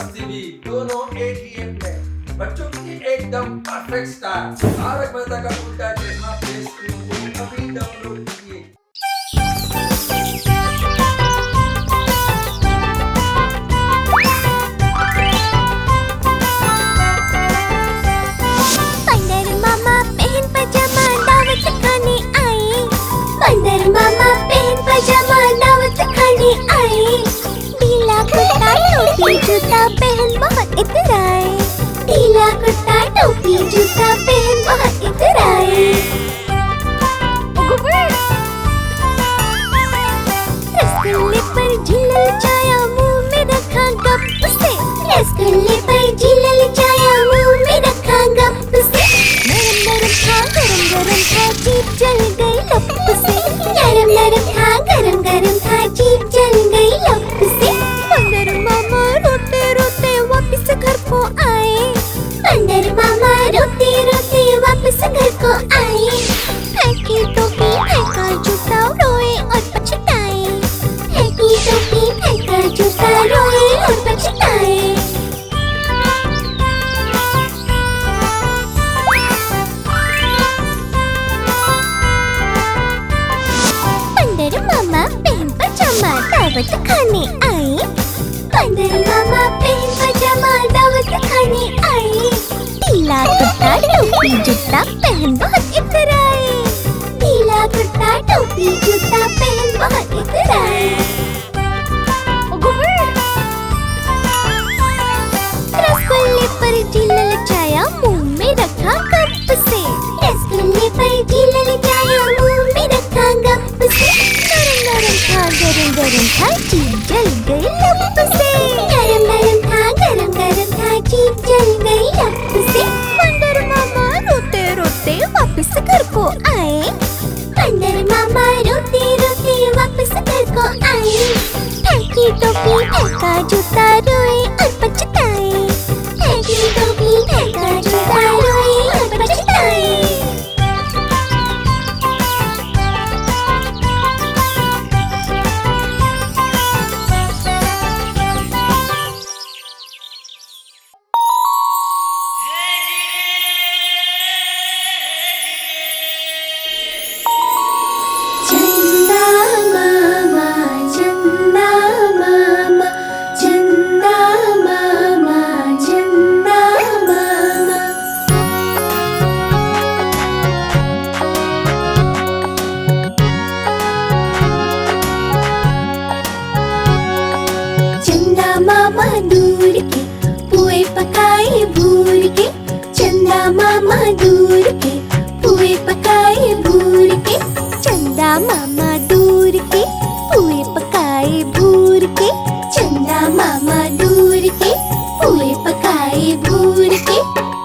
मस्ती भी दोनों एक ही ऐप में। बच्चों की एकदम परफेक्ट स्टार तारक मेहता का उल्टा चश्मा प्ले स्टोर को अभी डाउनलोड कीजिए। बंदर मामा पहन पजामा दावत खाने आए। बंदर मामा पहन पजामा दावत खाने आए। ढीला कुर्ता टोपी जूता पहन बहुत इतराए। ढीला कुर्ता टोपी जूता पहन बहुत इतराए। रसगुल्ले पर झिल्लल चाया मुंह में रखा गप से। रसगुल्ले पर झिल्लल चाया मुंह में रखा गप से। नरम नरम था जीभ जल गई लप से। नरम नरम था गरम गरम था जीभ जल गई लप से। बंदर मामा रोते रोते वापस घर को आए। बंदर मामा रोते रोते वापस घर को आए। फेंकी टोपी फेंका जूता रोए और पछताए। फेंकी टोपी फेंका जूता रोए और पछताए। बंदर मामा पहन पजामा दावत खाने आए। बंदर मामा पहन पजामा दावत खाने आए। ढीला कुर्ता टोपी जूता पहन बहुत इतराए। ढीला कुर्ता टोपी जूता पहन बहुत इतराए। रसगुल्ले पर झिल्लल चाया मुंह में रखा गप से। रसगुल्ले पर झिल्लल चाया मुंह में रखा गप से। नरम नरम था गरम गरम था जीभ जल गई लप से। नरम नरम था गरम गरम था जीभ जल गई लप से। बंदर मामा रोते रोते वापस घर को आए। बंदर मामा रोते रोते वापस घर को आए। फेंकी टोपी फेंका जूता रोए और पछताए। फेंकी टोपी फेंका जूता रोए और पछताए। चंदा मामा चंदा मामा चंदा मामा चंदा मामा। चंदा मामा दूर के पुए पकाए भूर के। चंदा मामा दूर के पुए पकाए भूर के। चंदा मामा दूर के पुए पकाए भूर के। चंदा मामा दूर के पुए पकाए भूर के।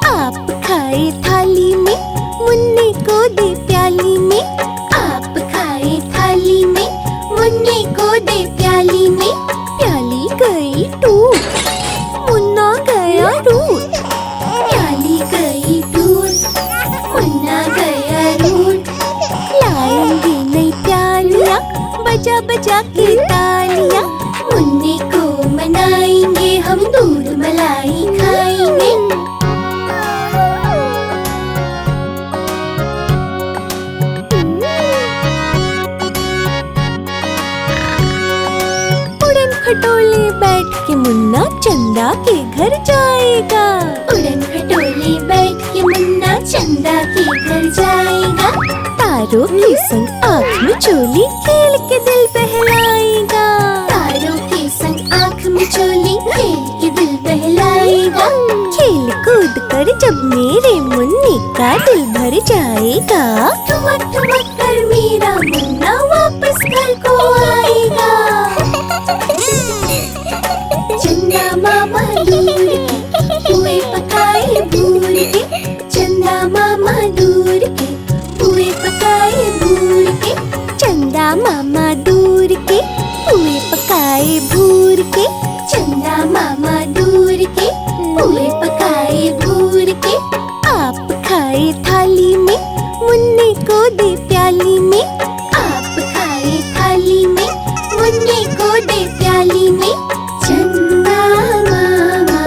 आप खाए थाली में मुन्ने को दे प्याली में। आप खाए थाली में मुन्ने को दे प्याली में। प्याली गई टूट मुन्ना गया रूठ। प्याली गई टूट मुन्ना गया रूठ। लाएंगे नई प्यालियाँ बजा बजा के तालियाँ। मुन्ने को मनाएंगे हम दूध मलाई खाएंगे। उड़न खटोले बैठ के मुन्ना चंदा के घर जाएगा। उड़न खटोले बैठ के मुन्ना चंदा के घर जाएगा। तारों के संग आँख में चोली खेल के दिल बहलाएगा। तारों के संग आँख में चोली खेल के दिल बहलाएगा। खेल कूद कर जब मेरे मुन्ने का दिल भर जाएगा। ठुमक ठुमक कर मेरा मुन्ना वापस घर को आएगा। चंदा मामा दूर के पुए पकाए भूर के। चंदा मामा दूर के पुए पकाए भूर के। चंदा मामा दूर के पुए पकाए भूर के। चंदा मामा दूर के पुए पकाए भूर के। आप खाए थाली में मुन्ने को दे प्याली में। आप खाए थाली में मुन्ने को दे प्याली में। चंदा मामा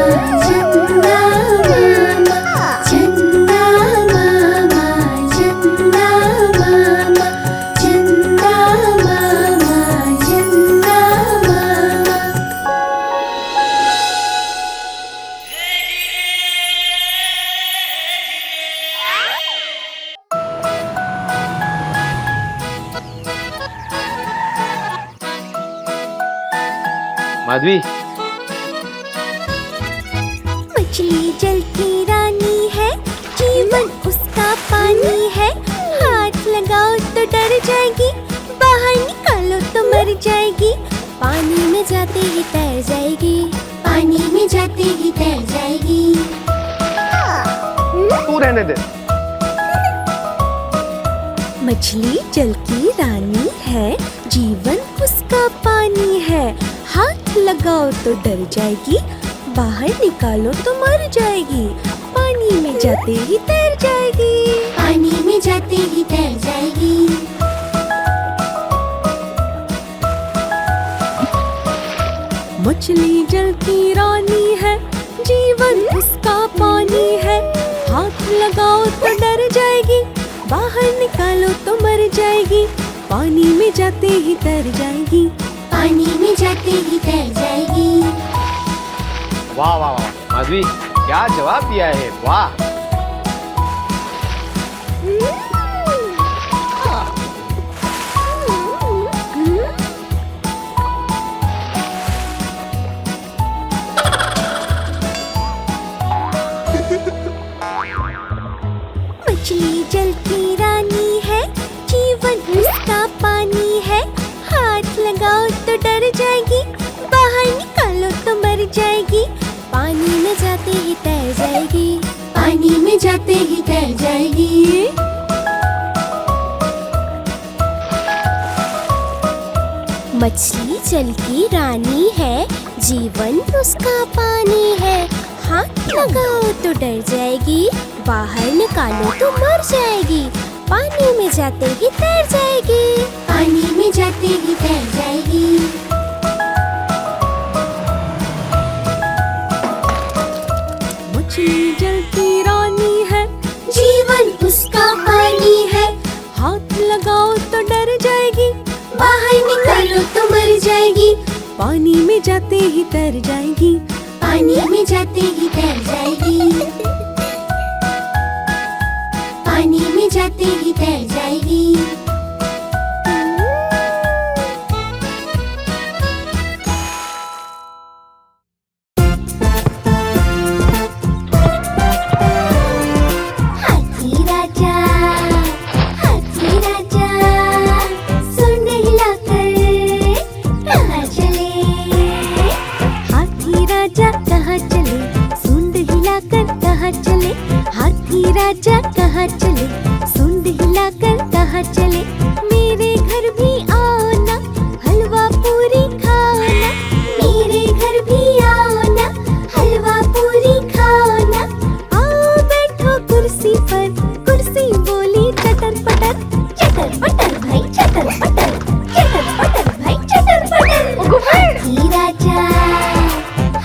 माधवी, मछली जल की रानी है, जीवन उसका पानी है। हाथ लगाओ तो डर जाएगी, बाहर निकालो तो मर जाएगी। पानी में जाते ही तैर जाएगी, पानी में जाते ही तैर जाएगी। तू रहने दे। मछली जल की रानी है, जीवन उसका पानी है। हाथ लगाओ तो डर जाएगी, बाहर निकालो तो मर जाएगी। पानी में जाते ही तैर जाएगी, पानी में जाते ही तैर जाएगी। मछली जल की रानी है, जीवन उसका पानी है। हाथ लगाओ तो डर जाएगी, बाहर निकालो तो मर जाएगी। पानी में जाते ही तैर जाएगी, पानी में जाते ही तैर जाएगी। वाह वाह वाह माधवी, क्या जवाब दिया है, वाह। मछली जल की रानी है, जीवन उसका पानी है। हाथ लगाओ तो डर जाएगी, बाहर निकालो तो मर जाएगी। पानी में जाते ही तैर जाएगी, पानी में जाते ही तैर जाएगी। मछली जल की रानी है, जीवन उसका पानी है। हाथ लगाओ तो डर जाएगी, बाहर निकालो तो मर जाएगी। पानी में जाते ही तैर जाएगी, पानी में जाते ही तैर जाएगी। मछली जल की रानी है, जीवन उसका पानी है। हाथ लगाओ तो डर जाएगी, बाहर निकालो तो मर जाएगी। पानी में जाते ही तैर जाएगी, पानी में जाते ही तैर जाएगी। पानी में जाते ही तैर जाएगी। हाथी राजा, हाथी राजा, सुन हिलाकर कहाँ चले। हाथी राजा कहाँ चले, सूंड हिलाकर कहाँ चले। हाथी राजा कहाँ चले, सूंड हिलाकर कहाँ चले। मेरे घर भी आओ ना, हलवा पूरी खाओ ना। मेरे घर भी आओ ना, हलवा पूरी खाओ ना। आओ बैठो कुर्सी पर, कुर्सी बोली चटर पटर। चटर पटर भाई चटर पटर, चटर पटर भाई चटर पटर। हाथी राजा,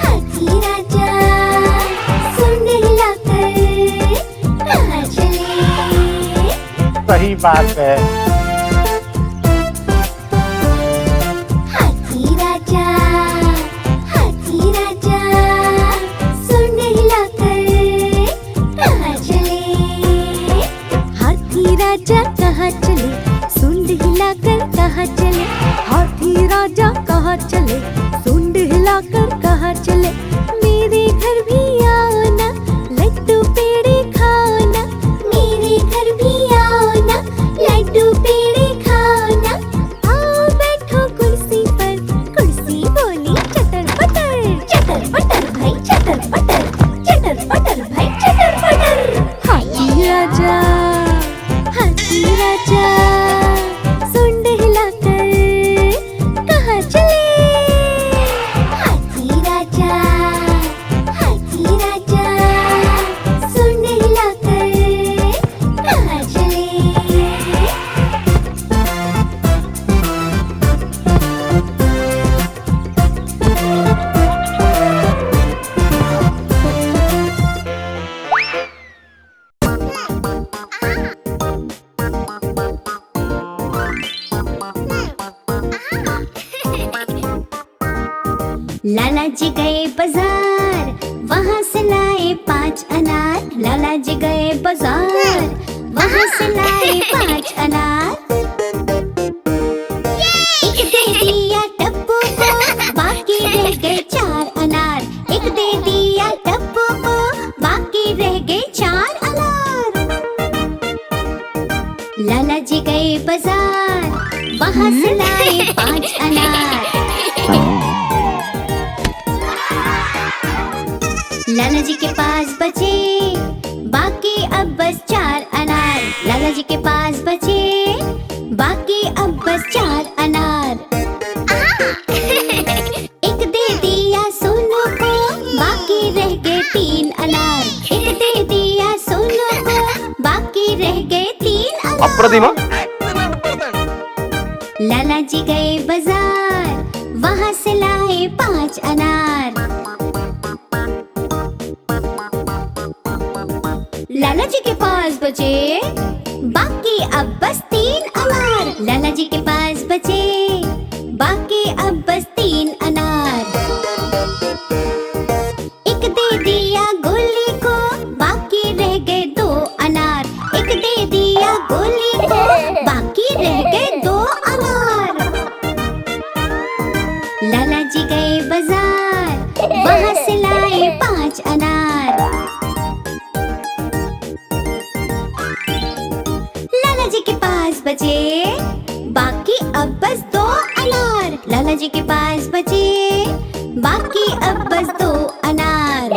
हाथी राजा, सूंड हिलाकर कहाँ चले। सही बात है। हाथी राजा, हाथी राजा, सूंड हिलाकर कहाँ चले। हाथी राजा कहाँ चले, सूंड हिलाकर कहाँ चले। हाथी राजा कहाँ चले, सूंड हिलाकर कहाँ चले। मेरे घर भी आओ ना, लड्डू पेड़े खाओ ना। मेरे घर भी आओ ना, लड्डू पेड़े खाओ ना। आओ बैठो कुर्सी पर, कुर्सी बोली चटर पटर। चटर पटर भाई चटर पटर, चटर पटर भाई चटर पटर। हाथी राजा, हाथी राजा, सूंड हिलाकर कहाँ चले। हाथी राजा, हाथी राजा, सूंड हिलाकर कहाँ चले। लाला जी गए बाजार, वहाँ से लाए 5 अनार। लाला जी गए बाजार, वहाँ से लाए 5 अनार। एक दे दिया टप्पू को, बाकी रह गए बाजार, वहाँ से लाए 5 अनार। लाला जी के पास बचे बाकी अब बस 4 अनार। लाला जी के पास बचे बाकी अब बस 4 अनार। एक दे दिया सोनू को, बाकी रह गए 3 अनार। एक दे दिया सोनू को, बाकी रह गए 3 अनार। अप्रतिमा। लाला जी गए बाजार, वहाँ से लाए 5 अनार। लाला जी के पास बचे बाकी अब बस 3 अनार। लाला जी के पास बचे बाकी अब बस 3 अनार। एक दे दिया गोली को, बाकी रह गए 2 अनार। एक दे दिया गोली को, बाकी रह गए 2 अनार। लाला जी गए बाजार, वहाँ से लाए 5 अनार। लाला जी के पास बचे बाकी अब बस 2 अनार। लाला जी के पास बचे बाकी अब बस 2 अनार।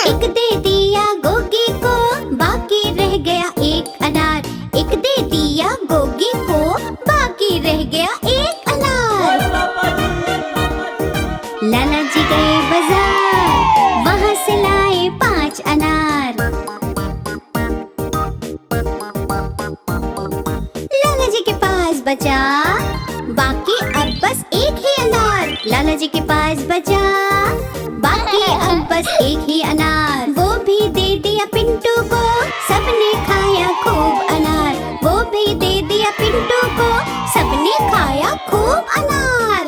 एक दे दिया गोगी को, बाकी रह गया 1 अनार। एक दे दिया गोगी को, बाकी रह गया 1 अनार। लाला जी गए बाजार, वहाँ से लाए 5 अनार। लाला जी के पास बचा बाकी अब बस 1 ही अनार। लाला जी के पास बचा बाकी अब बस 1 ही अनार। वो भी दे दिया पिंटू को, सबने खाया खूब अनार। वो भी दे दिया पिंटू को, सबने खाया खूब अनार।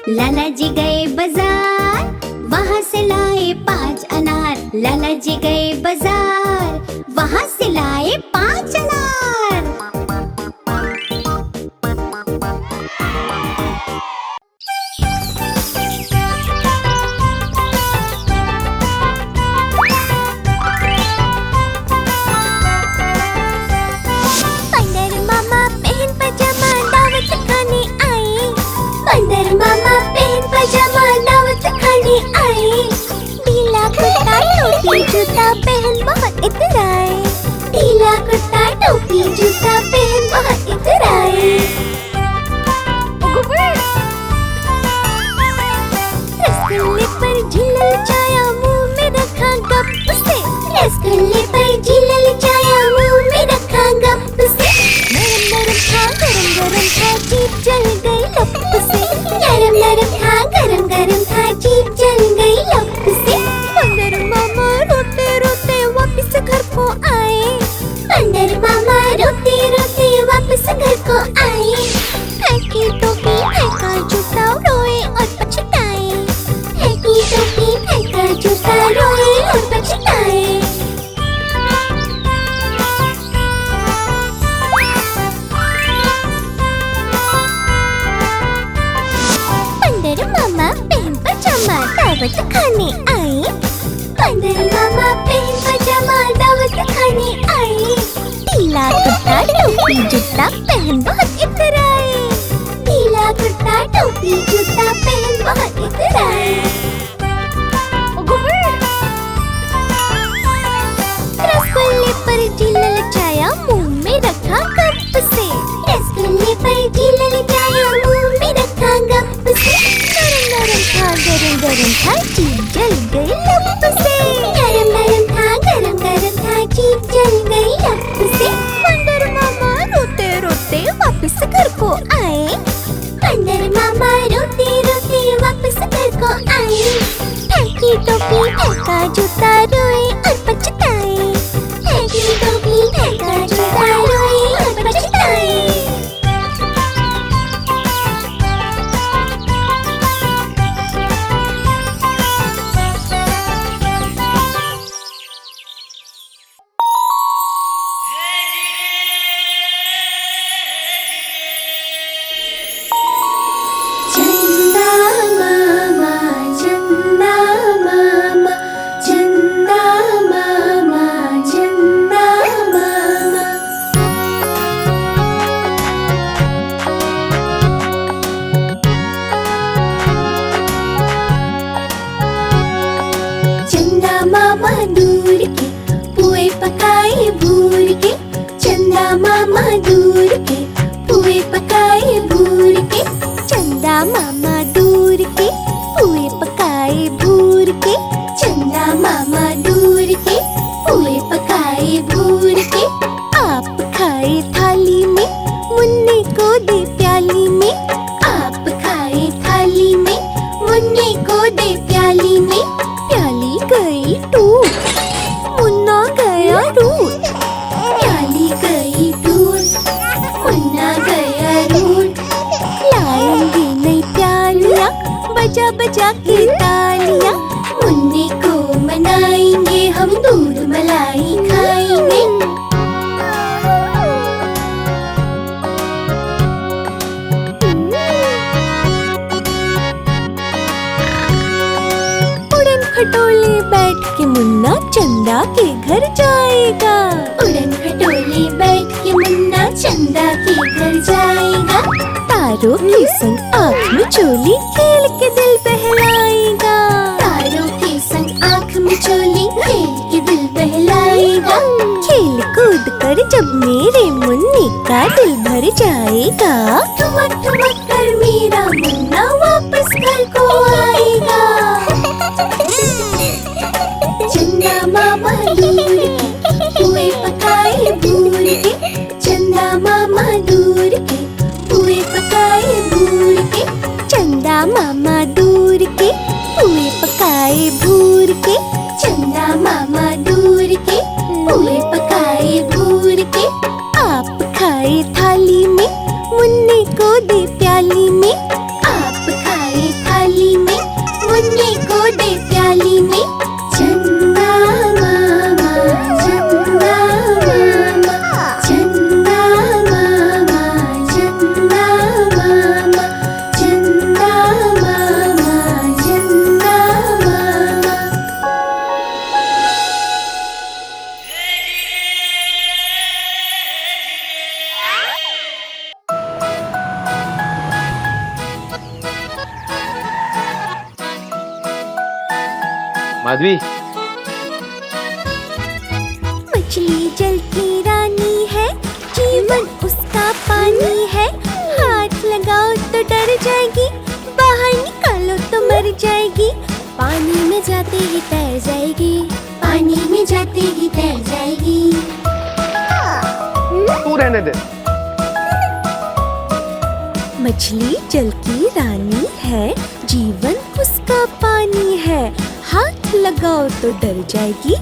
लाला जी गए बाजार, वहाँ से लाए 5 अनार। लाला जी गए बाजार, वहाँ से लाए 5 अनार। पंदर मामा पहन पजामा दावत खाने आए। पंदर मामा पहन पजामा दावत खाने आए। ढीला कुर्ता टोपी जूता पहन बहुत इतराए। ढीला कुर्ता टोपी जूता पहन बहुत इतराए। रसगुल्ले पर झिल्ल चाया, मुंह में रखा गप से। रसगुल्ले पर झिल्ल चाया, मुंह में रखा गप से। नरम नरम था, गरम गरम था, जीभ जल गई लप से। नरम नरम था, गरम गरम था, जीभ जल गई लप से। पंदर मामा रोते रोते वापस घर को आए। पंदर मामा रोते रोते वापस घर को आए। फेंकी टोपी फेंका जूता, रोए और पछताए। फेंकी टोपी फेंका जूता, रोए और पछताए। पंदर मामा पहन पजामा दावत खाने आए। पंदर मामा पहन पजामा दावत खाने आए। ढीला कुर्ता टोपी जूता पहन बहुत इतराए। ढीला कुर्ता टोपी जूता पहन बहुत इतराए। रसगुल्ले पर झिल्ल चाया, मुंह में रखा गप से। रसगुल्ले पर झिल्ल चाया, मुंह में रखा गप से। नरम नरम था, गरम गरम था, जीभ जल गई लप से। नरम नरम था, गरम गरम था, जीभ जल गई लप से। पंदर मामा रोते रोते वापस घर को आए। पंदर मामा रोते रोते वापस घर को आए। फेंकी टोपी फेंका जूता, रोए और पछताए। फेंकी टोपी फेंका जूता, रोए और पछताए। चंदा मामा, चंदा मामा, चंदा दूर के पुए पकाए भूर के। चंदा मामा दूर के पुए पकाए भूर के। चंदा मामा दूर के पुए पकाए भूर के। आप खाए थाली में मुन्ने को दे प्याली में। आप खाए थाली में मुन्ने को दे प्याली में। प्याली गई टूट मुन्ना गया रूठ। प्याली गई टूट मुन्ना गया रूठ। लाएंगे नई प्यालियाँ बजा बजा के तालियाँ। मुन्ने को मनाएंगे हम दूध मलाई खाएंगे। उड़न खटोले बैठ के मुन्ना चंदा के घर जाएगा। उड़न खटोले बैठ के मुन्ना चंदा के घर जाएगा। तारों के संग आँख में चोली खेल के दिल बहलाएगा। तारों के संग आँख में चोली खेल के दिल बहलाएगा। खेल कूद कर जब मेरे मुन्ने का दिल भर जाएगा। ठुमक ठुमक कर मेरा मुन्ना वापस घर को आएगा। चंदा मामा दूर के पुए पकाए भूर के। चंदा मामा दूर के पुए पकाए भूर के। चंदा मामा दूर के पुए पकाए भूर के। चंदा मामा दूर के पुए पकाए भूर के। आप खाए थाली में मुन्ने को दे प्याली में। आप खाए थाली में मुन्ने को दे प्याली में। चंदा मामा चंदा मामा चंदा मामा चंदा मामा चंदा मामा चंदा मामा। माधवी, मछली जल की रानी है, जीवन उसका पानी है। हाथ लगाओ तो डर जाएगी, बाहर निकालो तो मर जाएगी। पानी में जाते ही तैर जाएगी। पानी में जाते ही तैर जाएगी। तू रहने दे। मछली जल की रानी है, जीवन उसका पानी है। हाथ लगाओ तो डर जाएगी,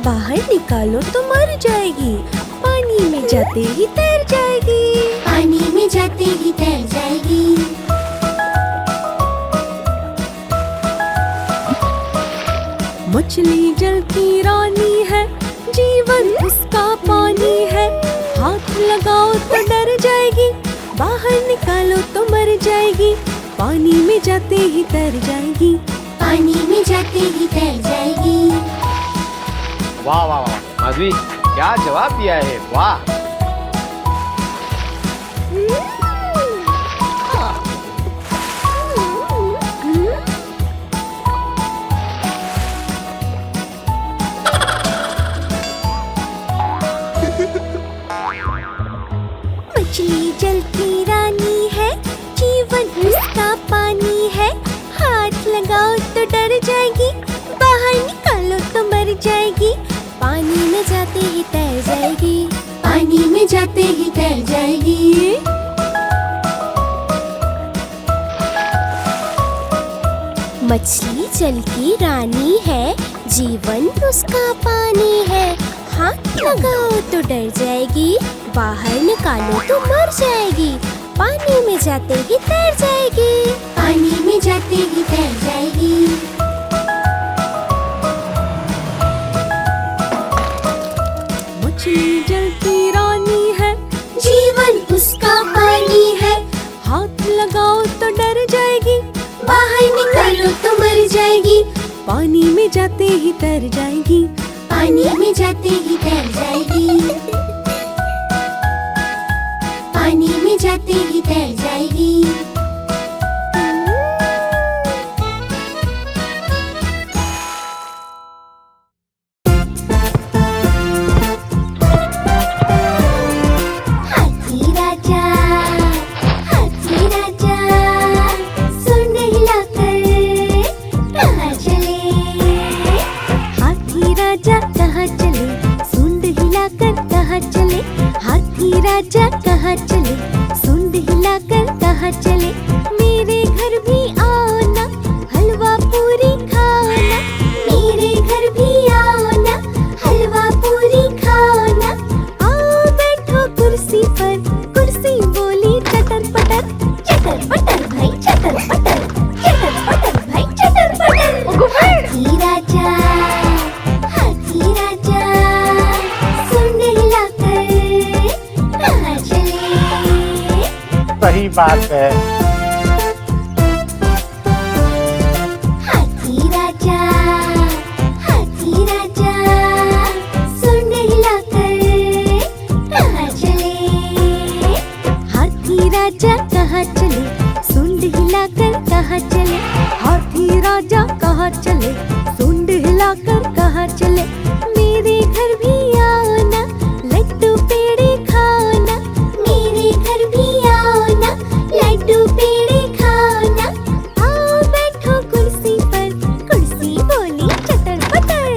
बाहर निकालो तो मर जाएगी। पानी में जाते ही तैर जाएगी। पानी में जाते ही तैर जाएगी। मछली जल की रानी है, जीवन उसका पानी है। हाथ लगाओ तो डर जाएगी, बाहर निकालो तो मर जाएगी। पानी में जाते ही तैर जाएगी। पानी में जाते ही तैर जाएगी। वाह वाह वाह माधवी, क्या जवाब दिया है, वाह। मछली जल की रानी है, जीवन उसका पानी है। हाथ लगाओ तो डर जाएगी, बाहर निकालो तो मर जाएगी। पानी में जाते ही तैर जाएगी। पानी में जाते ही तैर जाएगी। मछली जल की रानी है, जीवन उसका पानी है। हाथ लगाओ तो डर जाएगी, बाहर निकालो तो मर जाएगी। पानी में जाते ही तैर जाएगी। पानी में जाते ही तैर जाएगी। मछली जल की रानी है, जीवन उसका पानी है। हाथ लगाओ तो डर जाएगी, बाहर निकालो तो मर जाएगी। पानी में जाते ही तैर जाएगी। पानी में जाते ही तैर जाएगी। पानी में जाते ही तैर जाएगी। हाथ कहाँ चले, मेरे घर भी आओ ना, हलवा पूरी खाओ ना, मेरे घर भी आओ ना, हलवा पूरी खाओ ना। आओ बैठो कुर्सी पर, कुर्सी बोली चटर पटर, चटर पटर भाई चटर पटर, चटर पटर भाई चटर पटर। हाथी राजा, हाथी राजा, सुन हिलाकर कहाँ चले। सही बात है। हाथी राजा, हाथी राजा, सुन हिलाकर कहाँ चले। हाथी राजा कहाँ चले, सुंड हिलाकर कहाँ चले। हाथी राजा कहाँ चले, सुंड हिलाकर कहाँ चले। मेरे घर भी आओ ना, लड्डू पेड़े खाओ ना, मेरे घर भी आओ ना, लड्डू पेड़े खाओ ना। आओ बैठो कुर्सी पर, कुर्सी बोली चटर पटर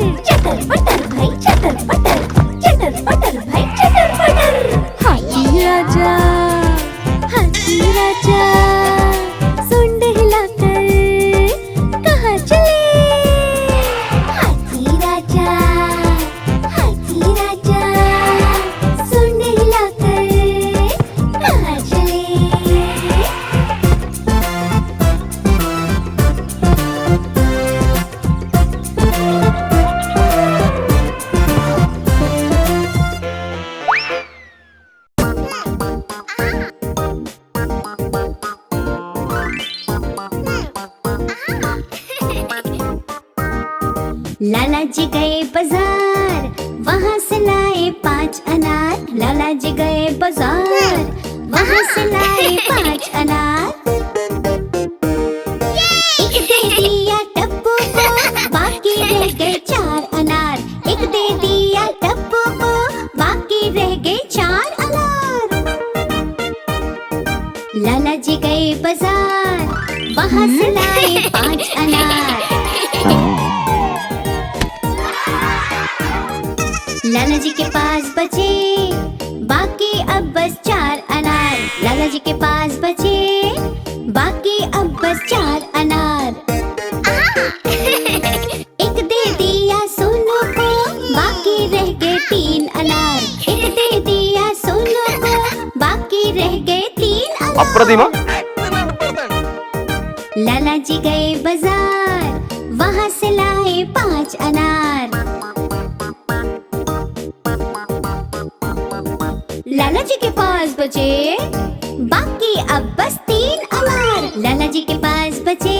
भाई चटर पटर, चटर पटर भाई चटर पटर। हाथी राजा, हाथी राजा, सुंड हिलाकर कहाँ चले। हाथी राजा, हाथी राजा, सुंड हिलाकर कहाँ चले। लाला जी गए बाजार, वहाँ से लाए 5 अनार। लाला जी गए बाजार, वहाँ से लाए 5 अनार। एक दे दिया टप्पू को, बाकी रह गए 4 अनार। एक दे दिया टप्पू को, बाकी रह गए 4 अनार। लाला जी गए बाजार, वहाँ से लाए 5 अनार। लाला जी के पास बचे बाकी अब बस 4 अनार। लाला जी के पास बचे बाकी अब बस 4 अनार। एक दे दिया सोनू को, बाकी रह गए 3 अनार। एक दे दिया सोनू को, बाकी रह गए 3 अनार। अप्रतिमा। लाला जी गए बाजार, वहाँ से लाए 5 अनार। लाला जी के पास बचे बाकी अब बस 3 अनार। लाला जी के पास बचे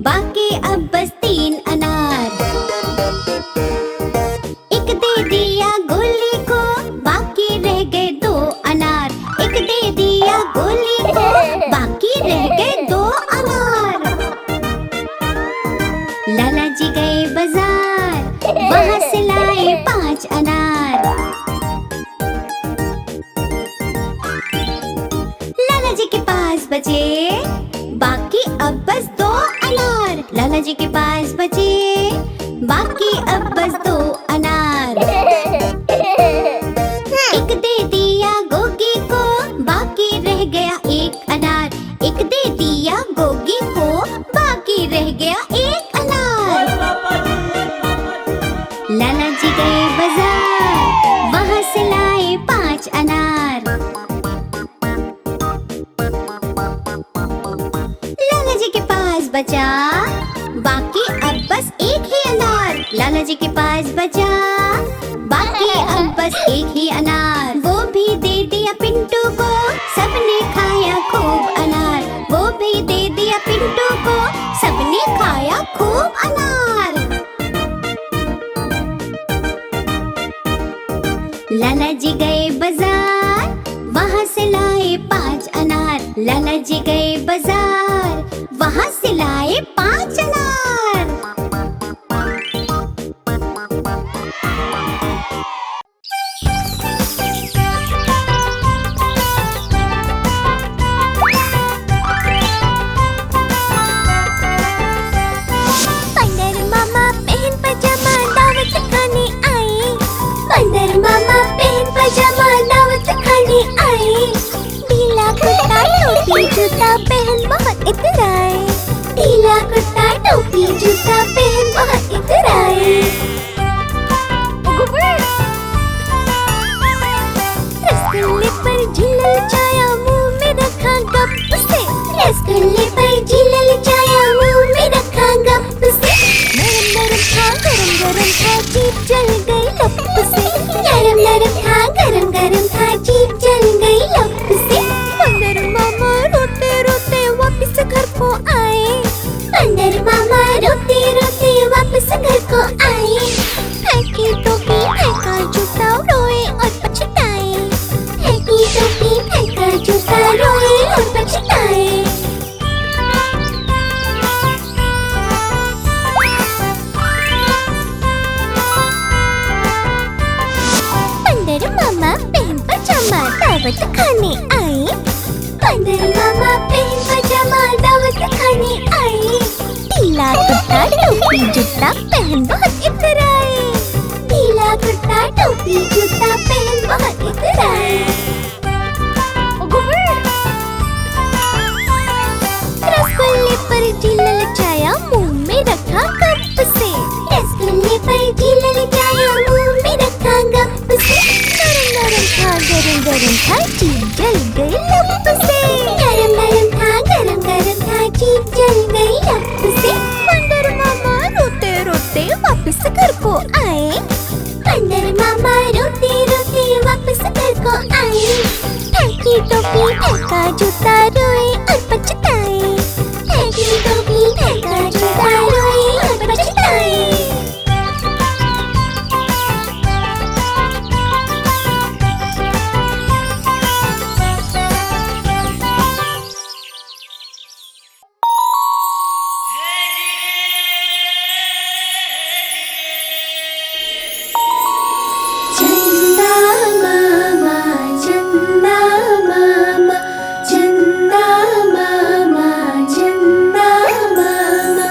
बाकी अब बस 3 अनार। एक दे दिया गोली को, बाकी रह गए 2 अनार। एक दे दिया गोली को, बाकी रह गए 2 अनार। लाला जी गए बाजार, वहाँ से लाए 5 अनार। लाला जी के पास बचे बाकी अब बस 2 अनार। लाला जी के पास बचे बाकी अब बस 2 अनार। एक दे दिया गोगी को, बाकी रह गया 1 अनार। एक दे दिया गोगी को, बाकी रह गया 1 अनार। लाला जी गए बाजार, वहाँ से लाए 5 अनार। लाला जी के पास बचा बाकी अब बस 1 ही अनार। लाला जी के पास बचा बाकी अब बस 1 ही अनार। वो भी दे दिया पिंटू को, सबने खाया खूब अनार। वो भी दे दिया पिंटू को, सबने खाया खूब अनार। लाला जी गए बाजार, वहाँ से लाए 5 अनार। लाला जी गए बाजार, वहाँ से लाए 5 अनार। पंडर मामा पहन पजामा दावत खाने आए। पंडर मामा पहन पजामा दावत खाने आए। ढीला कुर्ता टोपी जूता जूता पहन बहुत इतराए, ढीला कुर्ता टोपी जूता पहन बहुत इतराए। रसगुल्ले पर झिल्ल चाया मुंह में रखा गप से, रसगुल्ले पर झिल्ल चाया मुंह में रखा गप से। नरम नरम था जीभ जल गई लप से, नरम नरम था गरम था जीभ जल गई लप से। बंदर मामा रोते रोते वापस घर को आए, बंदर मामा रोते रोते वापस घर को आए। फेंकी टोपी फेंका जूता रोए और पछताए, फेंकी टोपी फेंका जूता रोए और पछताए। बंदर मामा पहन पजामा दावत खाने आए, बंदर मामा पहन पजामा दावत खाने आए। ढीला कुर्ता टोपी जूता पहन बहुत इतराए, ढीला कुर्ता टोपी जूता पहन बहुत इतराए। रसगुल्ले पर झिल्ल चाया मुंह में रखा गप से, रसगुल्ले पर झिल्ल चाया मुंह में रखा गप से। नरम था गरम था जीभ जल गई लप से, नरम था गरम था जीभ जल गई लप से। बंदर मामा रोते रोते वापस घर को आए, बंदर मामा रोते रोते वापस घर को आए। फेंकी टोपी फेंका जूता रोए और पछताए, फेंकी टोपी फेंका जूता रोए और पछताए। चंदा मामा चंदा मामा चंदा मामा चंदा मामा।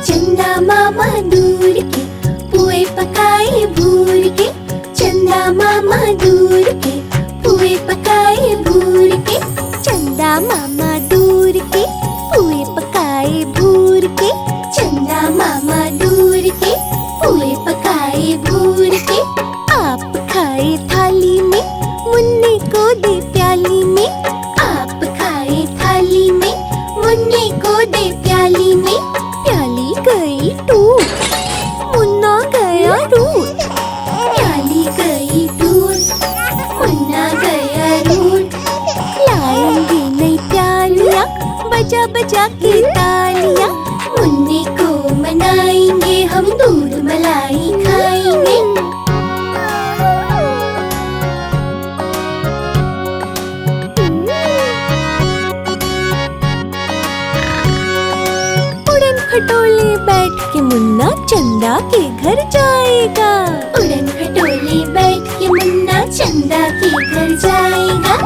चंदा मामा दूर के पुए पकाए भूर के, चंदा मामा दूर के पुए पकाए भूर के। चंदा मामा दूर के पुए पकाए भूर के, चंदा मामा दूर के पुए पकाए भूर के। आप खाए थाली में मुन्ने को दे प्याली में, आप खाए थाली में मुन्ने को दे प्याली में। प्याली गई टूट मुन्ना गया रूठ, प्याली गई टूट मुन्ना गया रूठ। लाएंगे नई प्यालियाँ बजा बजा के तालियाँ, मुन्ने को मनाएंगे हम दूध मलाई खाएंगे। उड़न खटोले बैठ के मुन्ना चंदा के घर जाएगा, उड़न खटोले बैठ के मुन्ना चंदा के घर जाएगा।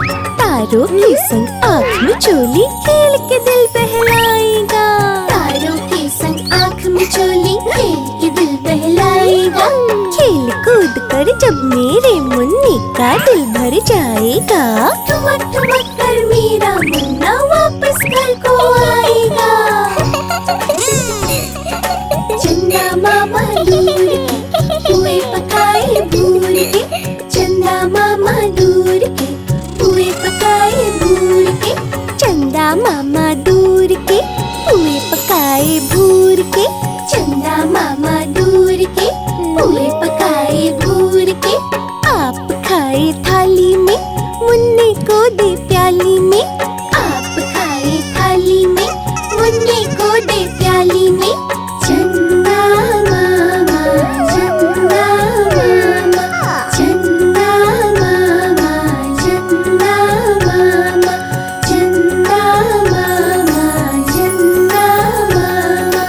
तारों के संग आँख में चोली खेल के दिल बहलाएगा, तारों के संग आँख में चोली खेल के दिल बहलाएगा। खेल कूद कर जब मेरे मुन्ने का दिल भर जाएगा, ठुमक ठुमक कर मेरा मुन्ना वापस घर को आएगा। चंदा मामा दूर के पुए पकाए भूर के, चंदा मामा दूर के पुए पकाए भूर के। चंदा मामा दूर के पुए पकाए भूर के, चंदा मामा दूर के पुए पकाए भूर के। आप खाए थाली में मुन्ने को दे प्याली में, आप खाए थाली में मुन्ने को दे प्याली में। चंदा मामा चंदा मामा चंदा मामा चंदा मामा चंदा मामा चंदा मामा।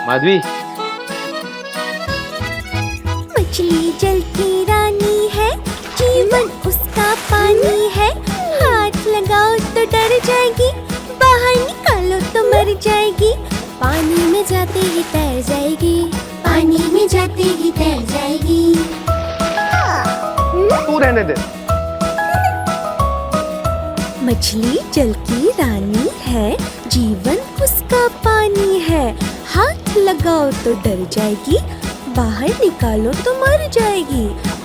माधवी मछली जल की रानी है, जीवन उसका पानी है। हाथ लगाओ तो डर जाएगी, बाहर निकालो तो मर जाएगी। पानी में जाते ही तैर जाएगी, पानी में जाते ही तैर जाएगी। तू रहने दे। मछली जल की रानी है, जीवन उसका पानी है। हाथ लगाओ तो डर जाएगी, बाहर निकालो तो मर जाएगी।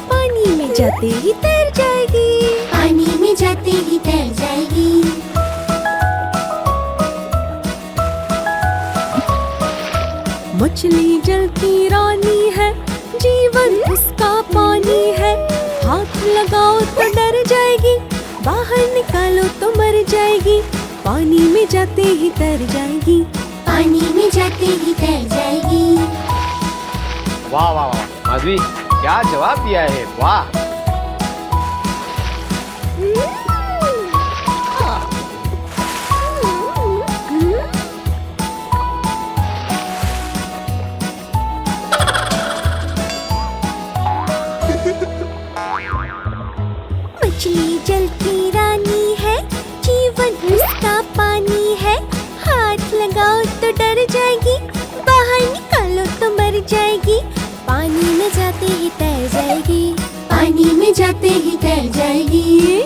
पानी में जाते ही तैर जाएगी, पानी में जाते ही तैर जाएगी। मछली जल की रानी है, जीवन उसका पानी है। हाथ लगाओ तो डर जाएगी, बाहर निकालो तो मर जाएगी। पानी में जाते ही तैर जाएगी, पानी में जाते ही तैर जाएगी। वाह वाह वाह माधवी, क्या जवाब दिया है, वाह। मछली जल की रानी है, जीवन उसका पानी है। हाथ लगाओ तो डर जाएगी, बाहर निकालो तो मर जाएगी। पानी में जाते ही तैर जाएगी, पानी में जाते ही तैर जाएगी।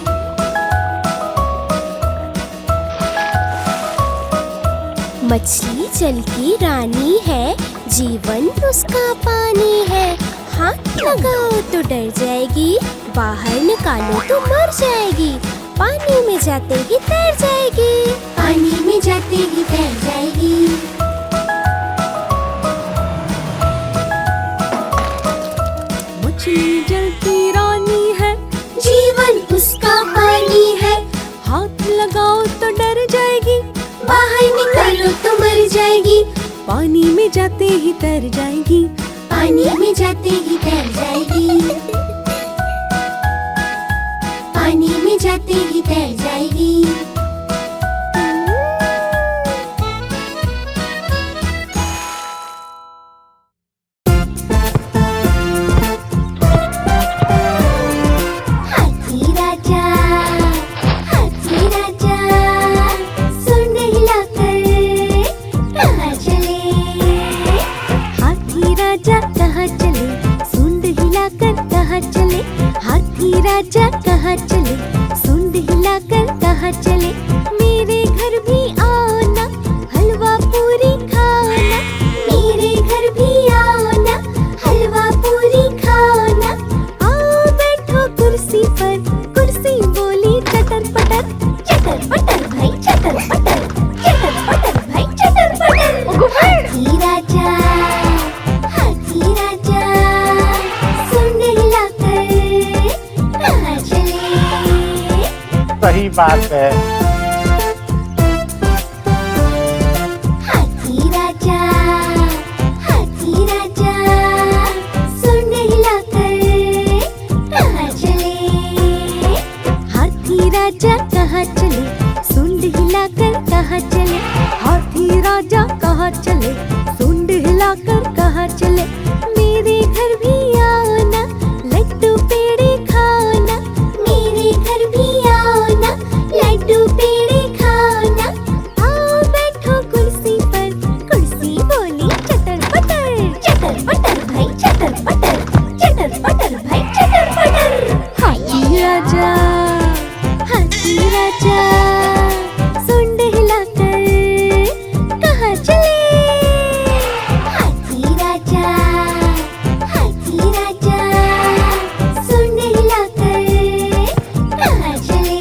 मछली जल की रानी है, जीवन उसका पानी है। हाथ लगाओ तो डर जाएगी, बाहर निकालो तो मर जाएगी। पानी में जाते ही तैर जाएगी, पानी में जाते ही तैर जाएगी। मछली जल की रानी है, जीवन उसका पानी है। हाथ लगाओ तो डर जाएगी, बाहर निकालो तो मर जाएगी। पानी में जाते ही तैर जाएगी, पानी में जाते ही तैर जाएगी। पानी में जाते ही तैर जाएगी। हाथी राजा, हाथी राजा, सूंड हिलाकर कहाँ चले? हाथी राजा कहाँ चले? सूंड हिलाकर कहाँ चले? हाथी राजा कहाँ चले? सूंड हिलाकर कहाँ चले? मेरे घर भी आओ ना, हलवा पूरी खाओ ना। मेरे घर भी आओ ना, हलवा पूरी खाओ ना। आओ बैठो कुर्सी पर, कुर्सी बोली चटर पटर, चटर पटर भाई चटर पटर, चटर पटर भाई चटर पटर। हाथी राजा, हाथी राजा, सूंड हिलाकर कहाँ चले? सही बात है। हाथी राजा, हाथी राजा, सूंड हिलाकर कहाँ चले? हाथी राजा कहाँ चले? सूंड हिलाकर कहाँ चले? हाथी राजा कहाँ चले? सूंड हिलाकर कहाँ चले? मेरे घर भी आओ ना, लड्डू पेड़े खाओ ना। मेरे घर भी आओ ना, लड्डू पेड़े खाओ ना। आओ बैठो कुर्सी पर, कुर्सी बोली चटर पटर भाई चटर पटर, चटर पटर भाई चटर पटर। हाथी राजा, हाथी राजा, सूंड हिलाकर कहाँ चले? हाथी राजा, हाथी राजा, सूंड हिलाकर कहाँ चले?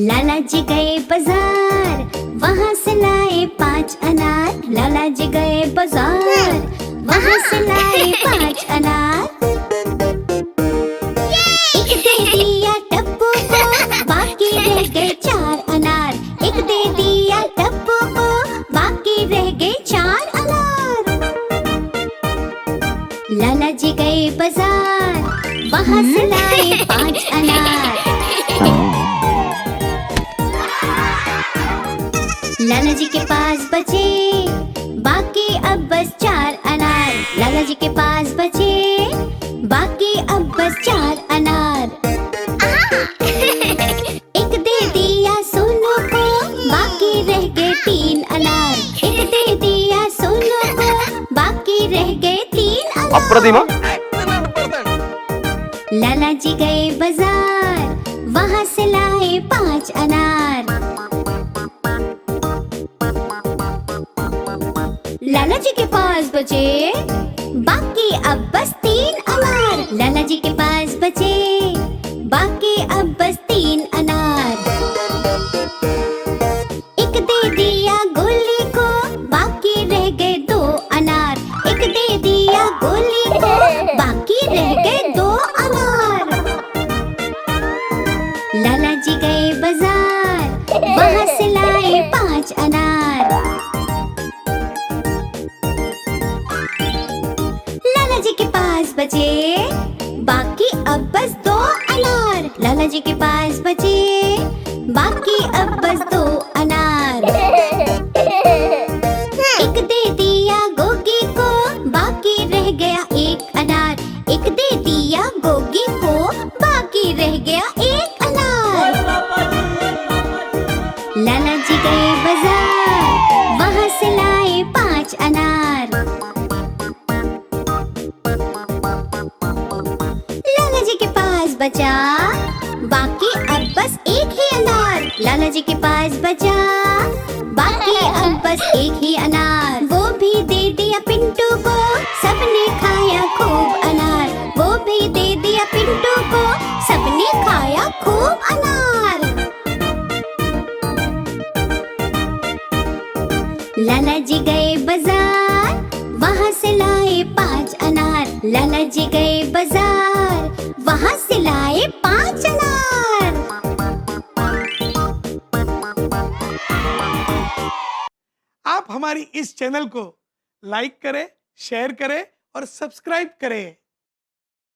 लाला जी गए बाजार, वहाँ से लाए 5 अनार। लाला जी गए बाजार, वहाँ से लाए 5 अनार। एक दे दिया टप्पू को, बाकी रह गए 4 अनार। एक दे दिया टप्पू को, लाला जी के पास बचे बाकी अब बस 4 अनार। लाला जी के पास बचे बाकी अब बस 4 अनार। एक दे दिया सोनू को बाकी रह गए 3 अनार। एक दे दिया सोनू को बाकी रह गए 3 अनार। अप्रतिमा। लाला जी गए बाजार वहाँ से लाए 5 अनार। लाला जी के पास बचे बाकी अब बस 3 अनार। लाला जी के पास बचे बाकी अब बस 3 अनार। एक दे दिया गोली को बाकी रह गए 2 अनार। एक दे दिया गोली को बाकी रह गए 2 अनार। लाला जी गए बाजार वहाँ से लाए 5 अनार। लाला जी के पास बचे बाकी अब बस 2 अनार। लाला जी के पास बचे बाकी अब बस 2 अनार। एक दे दिया गोगी को बाकी रह गया 1 अनार। एक दे दिया गोगी को बाकी रह गया 1 अनार। लाला जी गए बाजार वहाँ से लाए 5 अनार। लाला जी के पास बचा बाकी अब बस 1 ही अनार। लाला जी के पास बचा बाकी अब बस 1 ही अनार। वो भी दे दिया पिंटू को सबने खाया खूब अनार। वो भी दे दिया पिंटू को सबने खाया खूब अनार। लाला जी गए बाजार वहाँ से लाए 5 अनार। लाला जी गए बाजार वहाँ से लाए 5 अनार। आप हमारी इस चैनल को लाइक करें, शेयर करें और सब्सक्राइब करें।